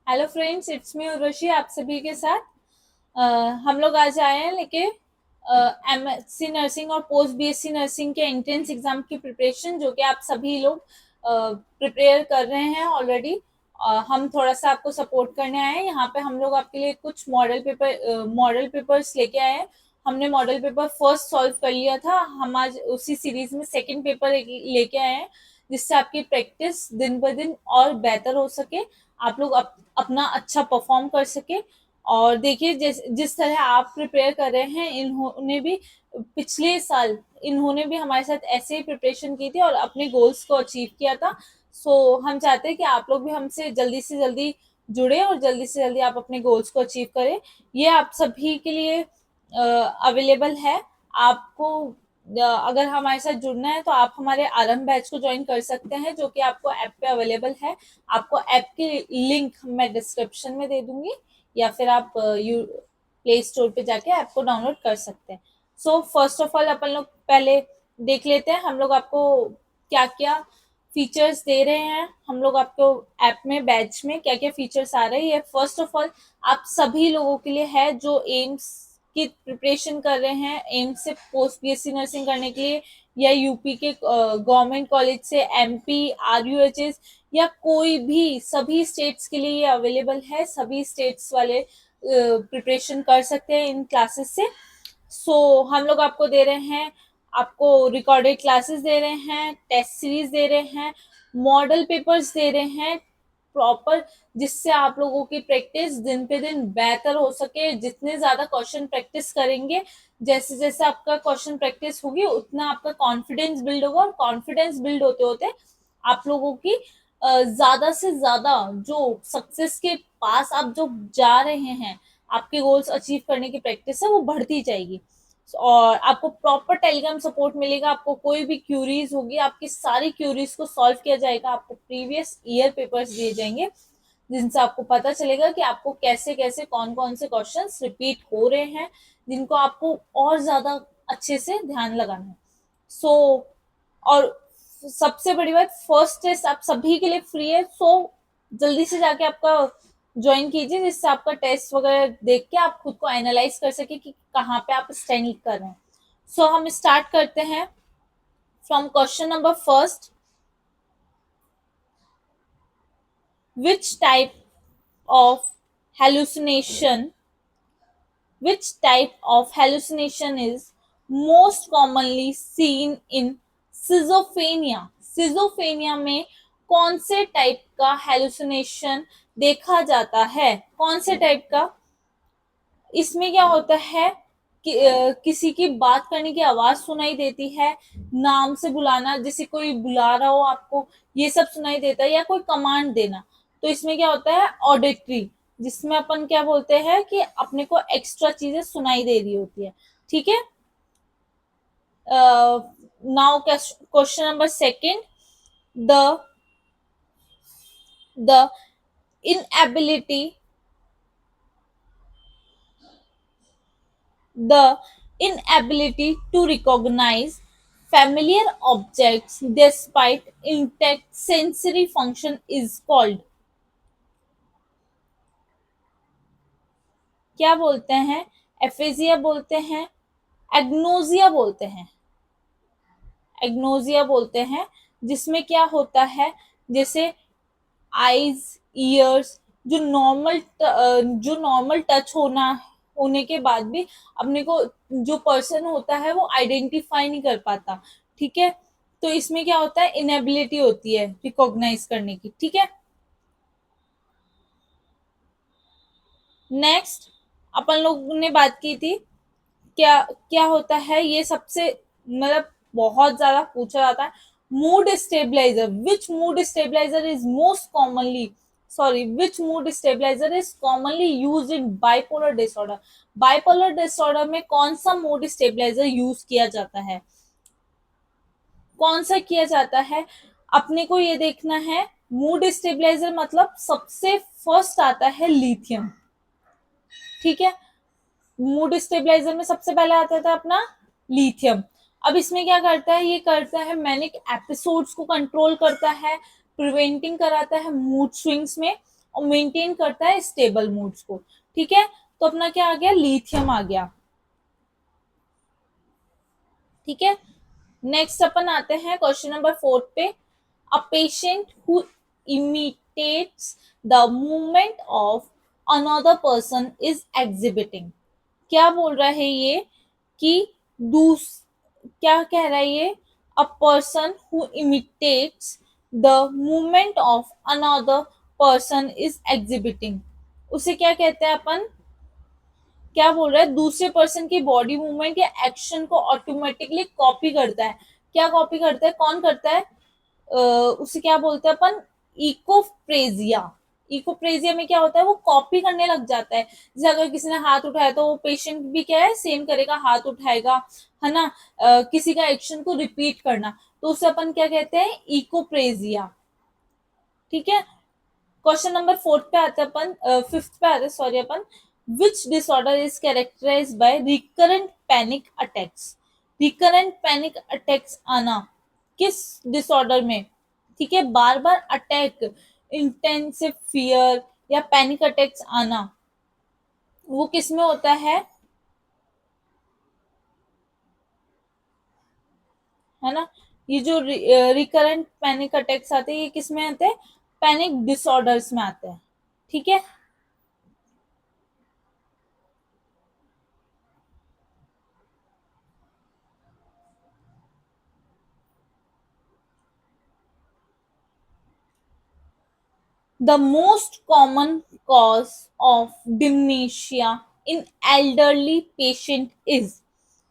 Hello friends, it's me Urvashi आप सभी के साथ। हम लोग आज आए हैं लेके एमएससी नर्सिंग और पोस्ट बीएससी नर्सिंग के एंट्रेंस एग्जाम की प्रिपरेशन, जो कि आप सभी लोग प्रिपेयर कर रहे हैं ऑलरेडी। हम थोड़ा सा आपको सपोर्ट करने आए हैं। यहाँ पे हम लोग आपके लिए कुछ मॉडल पेपर्स लेके आए हैं। हमने मॉडल पेपर फर्स्ट सॉल्व कर लिया था, हम आज उसी सीरीज में सेकंड पेपर लेके आए हैं, जिससे आपकी प्रैक्टिस दिन ब दिन और बेहतर हो सके, आप लोग अपना अच्छा परफॉर्म कर सके। और देखिए, जिस तरह आप प्रिपेयर कर रहे हैं, इन्होंने भी पिछले साल इन्होंने भी हमारे साथ ऐसे ही प्रिपरेशन की थी और अपने गोल्स को अचीव किया था। सो हम चाहते हैं कि आप लोग भी हमसे जल्दी से जल्दी जुड़े और जल्दी से जल्दी आप अपने गोल्स को अचीव करें। ये आप सभी के लिए अवेलेबल है। आपको अगर हमारे साथ जुड़ना है तो आप हमारे आरंभ बैच को ज्वाइन कर सकते हैं, जो कि आपको ऐप पे अवेलेबल है। आपको ऐप की लिंक मैं डिस्क्रिप्शन में दे दूंगी, या फिर आप यू प्ले स्टोर पे जाके ऐप को डाउनलोड कर सकते हैं। सो फर्स्ट ऑफ ऑल अपन लोग पहले देख लेते हैं हम लोग आपको क्या क्या फीचर्स दे रहे हैं। हम लोग आपको ऐप में बैच में क्या क्या फीचर्स आ रहे हैं। फर्स्ट ऑफ ऑल आप सभी लोगों के लिए है जो एम्स की प्रिपरेशन कर रहे हैं, एम्स से पोस्ट बीएससी नर्सिंग करने के लिए, या यूपी के गवर्नमेंट कॉलेज से, एमपी, आरयूएचएस, या कोई भी, सभी स्टेट्स के लिए ये अवेलेबल है। सभी स्टेट्स वाले प्रिपरेशन कर सकते हैं इन क्लासेस से। हम लोग आपको दे रहे हैं, आपको रिकॉर्डेड क्लासेस दे रहे हैं, टेस्ट सीरीज दे रहे हैं, मॉडल पेपर्स दे रहे हैं प्रॉपर, जिससे आप लोगों की प्रैक्टिस दिन पे दिन बेहतर हो सके। जितने ज्यादा क्वेश्चन प्रैक्टिस करेंगे, जैसे जैसे आपका क्वेश्चन प्रैक्टिस होगी, उतना आपका कॉन्फिडेंस बिल्ड होगा, और कॉन्फिडेंस बिल्ड होते होते आप लोगों की ज्यादा से ज्यादा जो सक्सेस के पास आप जो जा रहे हैं, आपके गोल्स अचीव करने की प्रैक्टिस है, वो बढ़ती जाएगी। और आपको प्रॉपर टेलीग्राम सपोर्ट मिलेगा। आपको कोई भी क्यूरीज होगी, आपकी सारी क्यूरीज को सॉल्व किया जाएगा। आपको प्रीवियस ईयर पेपर्स दिए जाएंगे, जिनसे आपको पता चलेगा कि आपको कैसे कैसे कौन कौन से क्वेश्चंस रिपीट हो रहे हैं, जिनको आपको और ज्यादा अच्छे से ध्यान लगाना है। और सबसे बड़ी बात, फर्स्ट टेस्ट आप सभी के लिए फ्री है। जल्दी से जाके आपका ज्वाइन कीजिए, जिससे आपका टेस्ट वगैरह देख के आप खुद को एनालाइज कर सके कि कहाँ पे आप स्टैंड कर रहे हैं। हम स्टार्ट करते हैं from question number first. Which type of hallucination which type of hallucination is most commonly seen in schizophrenia? schizophrenia में कौन से टाइप का hallucination देखा जाता है? कौन से टाइप का? इसमें क्या होता है कि किसी की बात करने की आवाज सुनाई देती है, नाम से बुलाना, जैसे कोई बुला रहा हो आपको, ये सब सुनाई देता है, या कोई कमांड देना। तो इसमें क्या होता है, ऑडिटरी, जिसमें अपन क्या बोलते हैं कि अपने को एक्स्ट्रा चीजें सुनाई दे रही होती है। ठीक है। Now question number second. The the inability the inability to recognize familiar objects despite intact sensory function is called? क्या बोलते हैं? एफेजिया बोलते हैं, एग्नोजिया बोलते हैं। एग्नोजिया बोलते हैं, जिसमें क्या होता है, जैसे आईज, ईयर्स, जो नॉर्मल टच होने के बाद भी अपने को जो पर्सन होता है वो आइडेंटिफाई नहीं कर पाता। ठीक है। तो इसमें क्या होता है, इनेबिलिटी होती है रिकॉग्नाइज करने की। ठीक है। नेक्स्ट, अपन लोग ने बात की थी, क्या क्या होता है, ये सबसे मतलब बहुत ज्यादा पूछा जाता है। Mood stabiliser, which mood stabiliser is commonly use in bipolar disorder? Bipolar disorder में कौन सा मूड स्टेबलाइजर यूज किया जाता है? कौन सा किया जाता है? अपने को ये देखना है। मूड स्टेबलाइजर मतलब सबसे फर्स्ट आता है लिथियम। ठीक है। मूड स्टेबलाइजर में सबसे पहले आता था अपना लिथियम। अब इसमें क्या करता है, ये करता है मैनिक एपिसोड्स को कंट्रोल करता है, प्रिवेंटिंग कराता है मूड स्विंग्स में। और मेंटेन करता है स्टेबल मूड्स को। ठीक है, तो अपना क्या आ गया, लिथियम आ गया। ठीक है, नेक्स्ट अपन आते हैं क्वेश्चन नंबर 4 पे। A patient who imitates the movement of another person is exhibiting. क्या बोल रहा है ये कि दूस क्या कह रहा है ये, a person who imitates the movement of another person is exhibiting, उसे क्या कहते हैं अपन, क्या बोल रहा है, दूसरे पर्सन की बॉडी मूवमेंट या एक्शन को ऑटोमेटिकली कॉपी करता है। क्या कॉपी करता है, कौन करता है, उसे क्या बोलते हैं अपन, इकोप्रेजिया। इकोप्रेजिया में क्या होता है, वो कॉपी करने लग जाता है। जैसे अगर किसी ने हाथ उठाया तो वो पेशेंट भी क्या है, सेम करेगा, हाथ उठाएगा, है ना। किसी का एक्शन को रिपीट करना, तो उसे अपन क्या कहते हैं, इकोप्रेजिया। ठीक है, क्वेश्चन नंबर 4 पे आते हैं अपन, 5th पे आते हैं सॉरी अपन। Which disorder is characterised by recurrent panic attacks. Recurrent panic attacks आना किस डिसऑर्डर में, ठीक है, बार बार अटैक, इंटेंसिव फियर या पैनिक अटैक्स आना, वो किस में होता है ना। ये जो रिकरेंट पैनिक अटैक्स आते हैं, ये किस में आते हैं, पैनिक डिसऑर्डर्स में आते हैं। ठीक है, the most common cause of dementia in elderly patient is,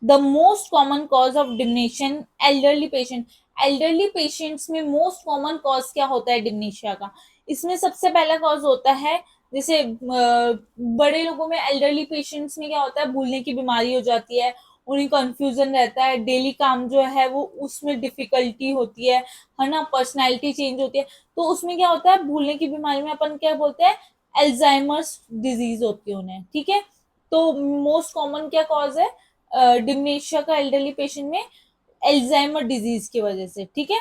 the most common cause of dementia in elderly patient। elderly patients में most common cause क्या होता है डिमनीशिया का, इसमें सबसे पहला कॉज होता है, जैसे बड़े लोगों में, एल्डरली पेशेंट्स में क्या होता है, भूलने की बीमारी हो जाती है, उन्हें कंफ्यूजन रहता है, डेली काम जो है वो उसमें डिफिकल्टी होती है ना, पर्सनैलिटी चेंज होती है, तो उसमें क्या होता है, भूलने की बीमारी में अपन क्या बोलते हैं, एल्जाइमर्स डिजीज होती है उन्हें। ठीक है, तो मोस्ट कॉमन क्या कॉज है डिमनेशिया का एल्डरली पेशेंट में, एल्जाइमर डिजीज की वजह से। ठीक है,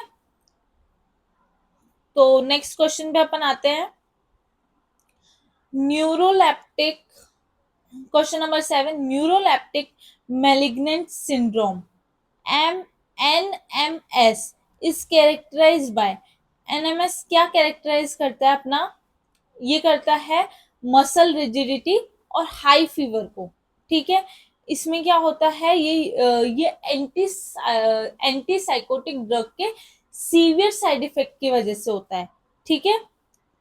तो नेक्स्ट क्वेश्चन पे अपन आते हैं, neuroleptic, question number 7, neuroleptic malignant syndrome, M NMS is characterise by, NMS क्या कैरेक्टराइज करता है अपना, ये करता है मसल रिजिडिटी और हाई फीवर को। ठीक है, इसमें क्या होता है, ये एंटी साइकोटिक ड्रग के सीवियर साइड इफेक्ट की वजह से होता है। ठीक है,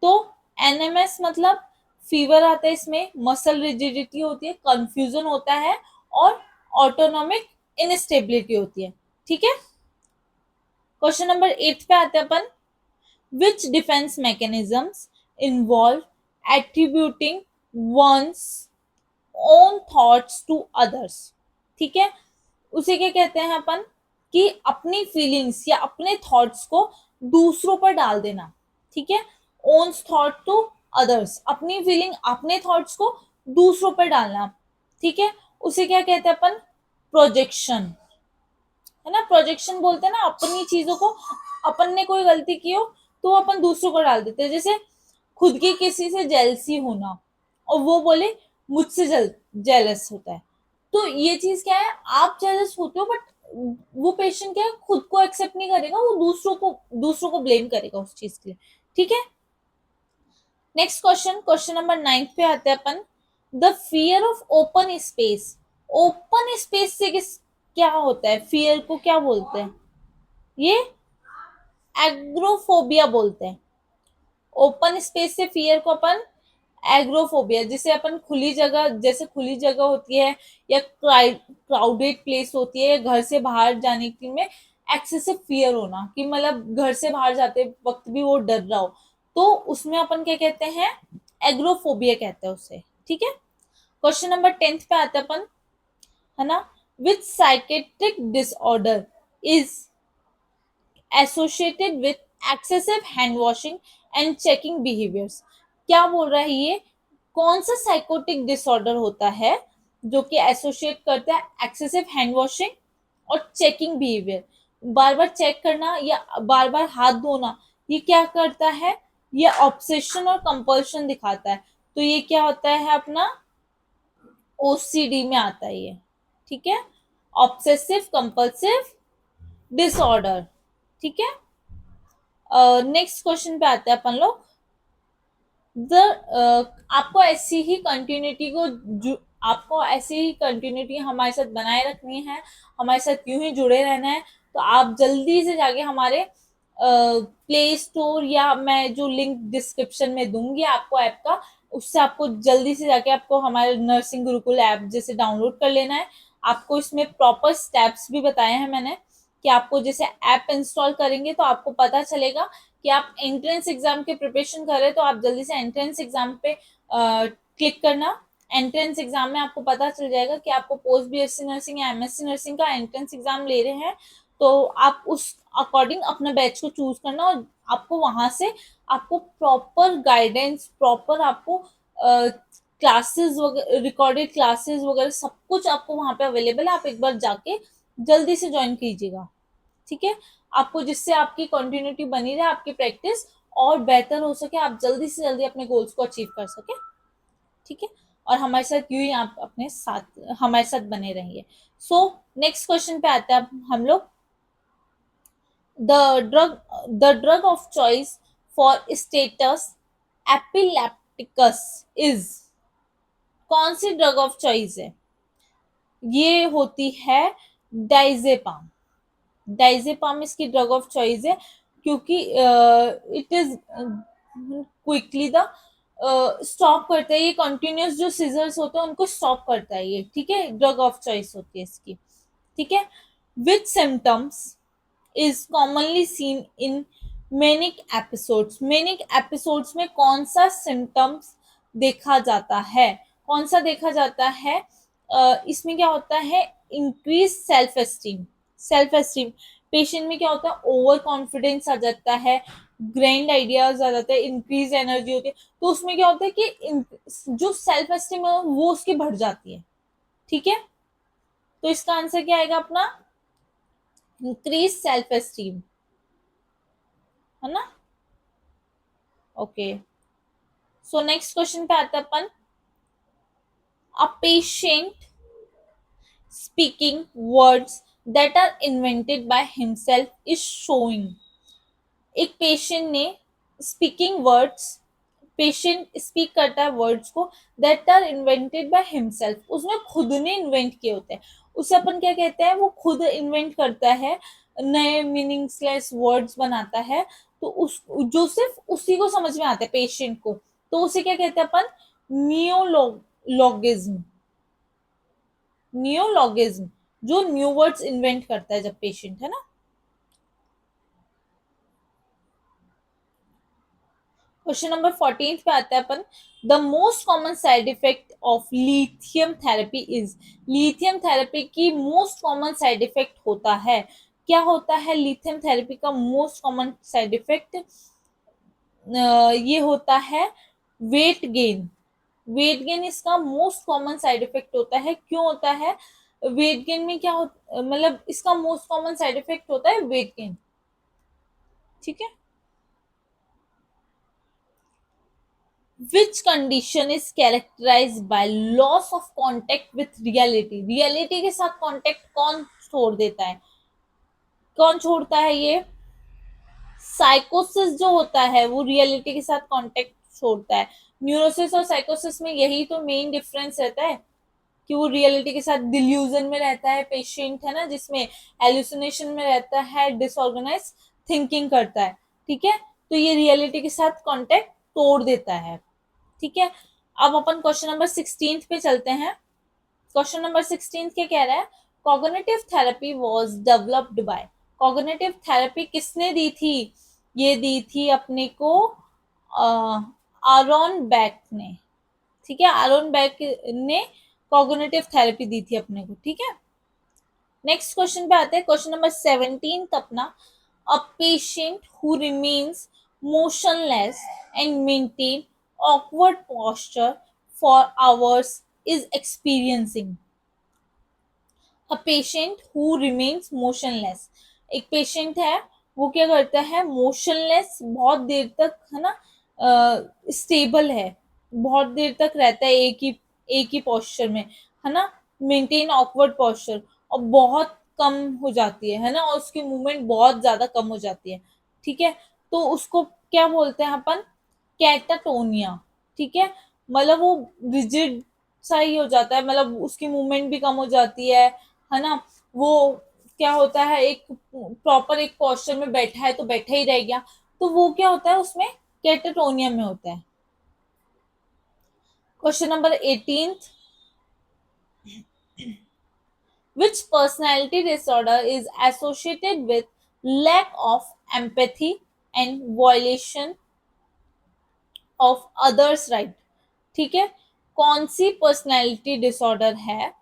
तो एनएमएस मतलब फीवर आता है, इसमें मसल रिजिडिटी होती है, कंफ्यूजन होता है और ऑटोनॉमिक इनस्टेबिलिटी होती है। ठीक है, क्वेश्चन नंबर 8 पे आते हैं अपन, which defense mechanisms involve attributing one's own thoughts to others। ठीक है, उसे क्या कहते हैं अपन, कि अपनी फीलिंग्स या अपने थॉट्स को दूसरों पर डाल देना। ठीक है, ओन्स थॉट टू अदर्स, अपनी फीलिंग, अपने थॉट्स को दूसरों पर डालना। ठीक है, उसे क्या कहते हैं अपन, प्रोजेक्शन, है ना। प्रोजेक्शन बोलते हैं ना, अपनी चीजों को, अपन ने कोई गलती की हो तो अपन दूसरों को डाल देते हैं, जैसे खुद की किसी से जेलसी होना और वो बोले मुझसे जेलस होता है, तो ये चीज क्या है, आप जेलस होते हो बट वो पेशेंट क्या है, खुद को एक्सेप्ट नहीं करेगा, वो दूसरों को ब्लेम करेगा उस चीज के लिए। ठीक है, नेक्स्ट क्वेश्चन, क्वेश्चन नंबर 9 पे आते हैं अपन, the fear of open space. Open space से क्या होता है, फियर को क्या बोलते हैं, ये एग्रोफोबिया बोलते हैं। ओपन स्पेस से फियर को अपन एग्रोफोबिया, जिसे अपन खुली जगह, जैसे खुली जगह होती है या क्राउडेड प्लेस होती है, या घर से बाहर जाने की में एक्सेसिव फियर होना, कि मतलब घर से बाहर जाते वक्त भी वो डर रहा हो, तो उसमें अपन क्या कहते हैं, एग्रोफोबिया कहते हैं उसे। ठीक है, क्वेश्चन नंबर 10 पे आते हैं अपन, है ना, with psychiatric disorder is associated with excessive hand washing and checking behaviours. क्या बोल रहा है ये, कौन सा साइकोटिक डिसऑर्डर होता है जो कि एसोसिएट करता है एक्सेसिव हैंड वॉशिंग और चेकिंग बिहेवियर, बार बार चेक करना या बार बार हाथ धोना, ये क्या करता है, ये ऑब्सेशन और कंपल्शन दिखाता है। तो ये क्या होता है अपना ओसीडी में आता है ये, ठीक है, ऑब्सेसिव कंपल्सिव डिसऑर्डर, ठीक है। नेक्स्ट क्वेश्चन पे आते हैं अपन लोग। द आपको ऐसी ही कंटिन्यूटी को आपको ऐसी ही कंटिन्यूटी हमारे साथ बनाए रखनी है, हमारे साथ यूं ही जुड़े रहना है। तो आप जल्दी से जाके हमारे प्ले स्टोर या मैं जो लिंक डिस्क्रिप्शन में दूंगी आपको ऐप का, उससे आपको जल्दी से जाके आपको हमारे नर्सिंग गुरुकुल ऐप जैसे डाउनलोड कर लेना है। आपको इसमें प्रॉपर स्टेप्स भी बताए हैं मैंने कि आपको जैसे ऐप इंस्टॉल करेंगे तो आपको पता चलेगा कि आप एंट्रेंस एग्जाम के प्रिपरेशन कर रहे हैं, तो आप जल्दी से एंट्रेंस एग्जाम पे क्लिक करना। एंट्रेंस एग्जाम में आपको पता चल जाएगा कि आपको पोस्ट बीएससी नर्सिंग या एमएससी नर्सिंग का एंट्रेंस एग्जाम ले रहे हैं, तो आप उस अकॉर्डिंग अपने बैच को चूज करना और आपको वहां से आपको प्रॉपर गाइडेंस, प्रॉपर आपको क्लासेस वगैरह, रिकॉर्डेड क्लासेस वगैरह सब कुछ आपको वहां पे अवेलेबल है। आप एक बार जाके जल्दी से ज्वाइन कीजिएगा, ठीक है। आपको जिससे आपकी कंटिन्यूटी बनी रहे, आपकी प्रैक्टिस और बेहतर हो सके, आप जल्दी से जल्दी अपने गोल्स को अचीव कर सके, ठीक है। और हमारे साथ यूं ही आप अपने साथ हमारे साथ बने रहेंगे। सो नेक्स्ट क्वेश्चन पे आते हैं अब हम लोग। The drug the drug of choice for status epilepticus is, कौन सी ड्रग ऑफ चॉइस है? ये होती है डाइजेपाम। डाइजेपाम इसकी ड्रग ऑफ चॉइस है, क्योंकि it is quickly the stop करता है, ये कंटिन्यूस जो सीजर्स होते हैं उनको स्टॉप करता है ये, ठीक है। ड्रग ऑफ चॉइस होती है इसकी, ठीक है। Which symptoms is commonly seen in manic episodes, manic episodes में कौन सा सिम्टम्स देखा जाता है? कौन सा देखा जाता है? इसमें क्या होता है, increase self esteem. Self esteem patient में क्या होता है, ओवर कॉन्फिडेंस आ जाता है, ग्रैंड आइडियाज आ जाते हैं, इंक्रीज एनर्जी होती है। तो उसमें क्या होता है कि जो सेल्फ एस्टीम है वो उसकी बढ़ जाती है, ठीक है। तो इसका आंसर क्या आएगा अपना, इंक्रीज सेल्फ एस्टीम, है ना। ओके, सो नेक्स्ट क्वेश्चन पे आता है अपन। A patient speaking words that are invented by himself is showing, एक पेशेंट ने स्पीकिंग वर्ड्स, पेशेंट स्पीक करता है वर्ड्स को that are invented by himself, उसने खुद ने इन्वेंट किए होते हैं। उसे अपन क्या कहते हैं, वो खुद इन्वेंट करता है, नए मीनिंगलेस वर्ड्स बनाता है, तो उस जो सिर्फ उसी को समझ में आते हैं पेशेंट को, तो उसे क्या कहते हैं अपन, नियोलॉगिज्म। नियोलॉगिज्म जो न्यू वर्ड्स इन्वेंट करता है जब पेशेंट, है ना। क्वेश्चन नंबर 14 पे आता है अपन। The most common side effect of lithium therapy is, lithium therapy की मोस्ट कॉमन साइड इफेक्ट होता है, क्या होता है लिथियम थेरेपी का मोस्ट कॉमन साइड इफेक्ट? ये होता है वेट गेन। वेट गेन इसका मोस्ट कॉमन साइड इफेक्ट होता है। क्यों होता है वेट गेन में, क्या होता, मतलब इसका मोस्ट कॉमन साइड इफेक्ट होता है वेट गेन, ठीक है। Which condition is characterise by loss of contact with reality, reality के साथ कॉन्टेक्ट कौन छोड़ देता है, कौन छोड़ता है ये? साइकोसिस जो होता है वो रियलिटी के साथ कांटेक्ट छोड़ता है। न्यूरोसिस और साइकोसिस में यही तो मेन डिफरेंस रहता है कि वो रियलिटी के साथ डिल्यूजन में रहता है पेशेंट, है ना, जिसमें एल्यूसिनेशन में रहता है, डिसऑर्गेनाइज थिंकिंग करता है, ठीक है। तो ये रियलिटी के साथ कांटेक्ट तोड़ देता है, ठीक है। अब अपन क्वेश्चन नंबर 16 पे चलते हैं। क्वेश्चन नंबर 16 क्या कह रहा है, cognitive therapy was developed by, cognitive therapy किसने दी थी? ये दी थी अपने को आरोन बैक ने, ठीक है। आरोन बैक ने कॉग्निटिव थेरेपी दी थी अपने को, ठीक है। नेक्स्ट क्वेश्चन पे आते हैं, क्वेश्चन नंबर 17 अपना। A patient who remains motionless and maintain awkward posture for hours is experiencing, a patient who remains motionless, एक पेशेंट है वो क्या करता है, मोशनलेस बहुत देर तक, है ना, स्टेबल है, बहुत देर तक रहता है एक ही पोस्चर में, है ना, मेंटेन ऑकवर्ड पोस्चर, और बहुत कम हो जाती है ना, और उसकी मूवमेंट बहुत ज्यादा कम हो जाती है, ठीक है। तो उसको क्या बोलते हैं अपन, कैटाटोनिया, ठीक है। मतलब वो रिजिड सा ही हो जाता है, मतलब उसकी मूवमेंट भी कम हो जाती है ना। वो क्या होता है, एक प्रॉपर एक पोस्चर में बैठा है तो बैठा ही रह गया, तो वो क्या होता है उसमें, कैटाटोनिया में होता है। Question number 18, which personality disorder is associated with lack of empathy and violation of others right, ठीक है। कौन सी पर्सनैलिटी डिसऑर्डर है,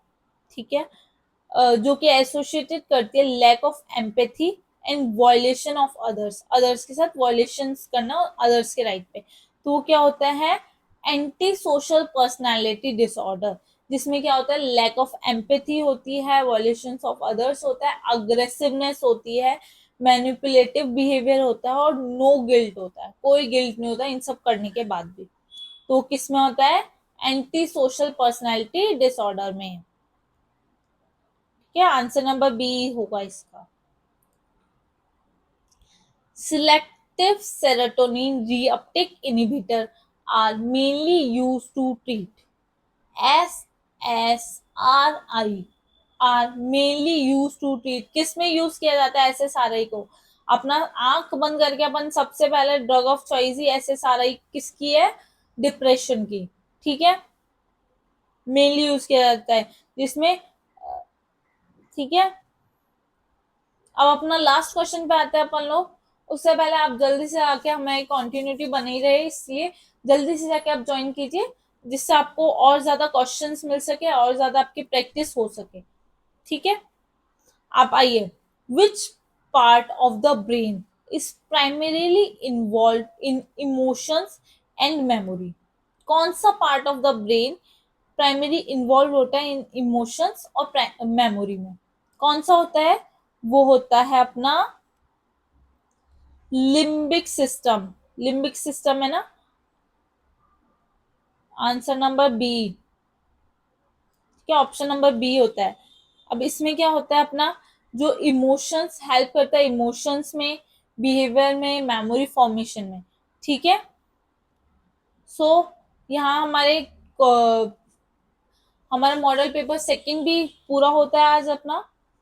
ठीक है, जो कि एसोसिएटेड करती है lack of empathy and violation of others, others के साथ वायलेशन करना अदर्स के राइट पे, तो वो क्या होता है, एंटी सोशल पर्सनैलिटी डिसऑर्डर, जिसमें क्या होता है, लैक ऑफ एम्पैथी होती है, वायलेशन ऑफ अदर्स होता है, अग्रेसिवनेस होती है, मैनिपुलेटिव बिहेवियर होता है, और नो गिल्ट होता है, कोई गिल्ट नहीं होता इन सब करने के बाद भी। तो किस में होता है, एंटी सोशल पर्सनैलिटी डिसऑर्डर में। क्या आंसर नंबर बी होगा इसका। Selective serotonin reuptake inhibitor are mainly used to treat SSRI are mainly used to treat, किस में यूज किया जाता है SSRI को, अपना आंख बंद करके अपन सबसे पहले drug of choice he SSRI किसकी है, डिप्रेशन की, ठीक है, मेनली यूज किया जाता है जिसमें, ठीक है। अब अपना लास्ट क्वेश्चन पे आते हैं अपन लोग, उससे पहले आप जल्दी से आके हमें कंटिन्यूटी बनी रहे, इसलिए जल्दी से जाके आप ज्वाइन कीजिए, जिससे आपको और ज्यादा क्वेश्चंस मिल सके और ज्यादा आपकी प्रैक्टिस हो सके, ठीक है। आप आइए, which part of the brain is primarily involve in emotions and memory, कौन सा part of the brain primary involve होता है इन इमोशंस और मेमोरी में, कौन सा होता है, वो होता है अपना लिम्बिक सिस्टम, लिम्बिक सिस्टम है ना, आंसर नंबर बी, क्या ऑप्शन नंबर बी होता है। अब इसमें क्या होता है अपना, जो इमोशंस हेल्प करता है इमोशंस में, बिहेवियर में, मेमोरी फॉर्मेशन में, ठीक है। सो यहाँ हमारा मॉडल पेपर सेकंड भी पूरा होता है आज अपना,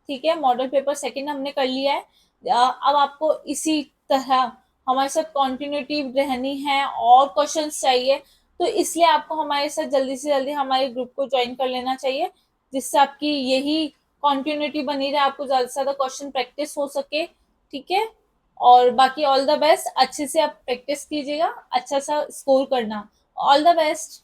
ठीक है, मॉडल पेपर सेकंड हमने कर लिया है। अब आपको इसी तरह हमारे साथ कॉन्टिन्यूटी रहनी है और क्वेश्चंस चाहिए, तो इसलिए आपको हमारे साथ जल्दी से जल्दी हमारे ग्रुप को ज्वाइन कर लेना चाहिए, जिससे आपकी यही कॉन्टिन्यूटी बनी रहे, आपको ज़्यादा से ज़्यादा क्वेश्चन प्रैक्टिस हो सके, ठीक है। और बाकी ऑल द बेस्ट, अच्छे से आप प्रैक्टिस कीजिएगा, अच्छा सा स्कोर करना, ऑल द बेस्ट।